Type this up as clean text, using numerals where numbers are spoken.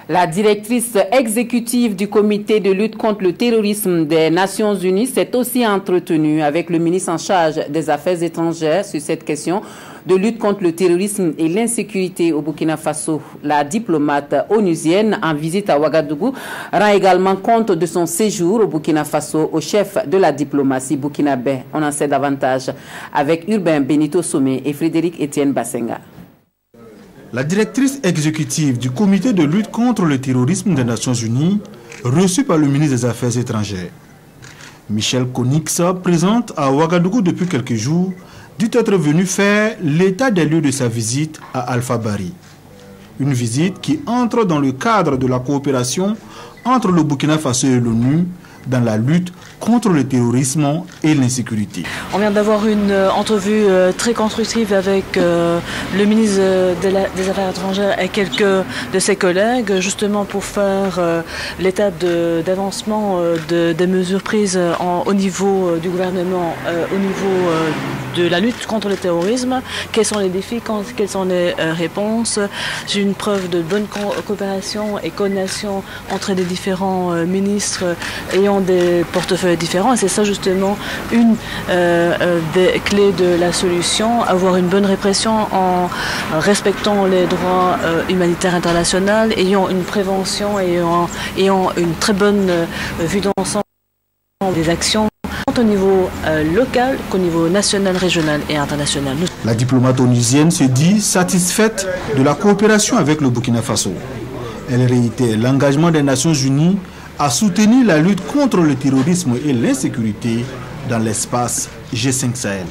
La directrice exécutive du comité de lutte contre le terrorisme des Nations Unies s'est aussi entretenue avec le ministre en charge des Affaires étrangères sur cette question de lutte contre le terrorisme et l'insécurité au Burkina Faso. La diplomate onusienne en visite à Ouagadougou rend également compte de son séjour au Burkina Faso au chef de la diplomatie burkinabé. On en sait davantage avec Urbain Benito Somé et Frédéric Etienne Bassenga. La directrice exécutive du comité de lutte contre le terrorisme des Nations Unies, reçue par le ministre des Affaires étrangères, Michel Konixa, présente à Ouagadougou depuis quelques jours, dit être venu faire l'état des lieux de sa visite à Alpha Bari. Une visite qui entre dans le cadre de la coopération entre le Burkina Faso et l'ONU dans la lutte contre le terrorisme et l'insécurité. On vient d'avoir une entrevue très constructive avec le ministre des Affaires étrangères et quelques de ses collègues, justement pour faire l'état d'avancement des mesures prises au niveau du gouvernement, au niveau de la lutte contre le terrorisme. Quels sont les défis, quelles sont les réponses. J'ai une preuve de bonne coopération et coordination entre les différents ministres ayant des portefeuilles différents, et c'est ça justement une des clés de la solution, avoir une bonne répression en respectant les droits humanitaires internationaux, ayant une prévention, ayant une très bonne vue d'ensemble des actions tant au niveau local qu'au niveau national, régional et international. La diplomate onusienne se dit satisfaite de la coopération avec le Burkina Faso. Elle réitère l'engagement des Nations Unies à soutenir la lutte contre le terrorisme et l'insécurité dans l'espace G5 Sahel.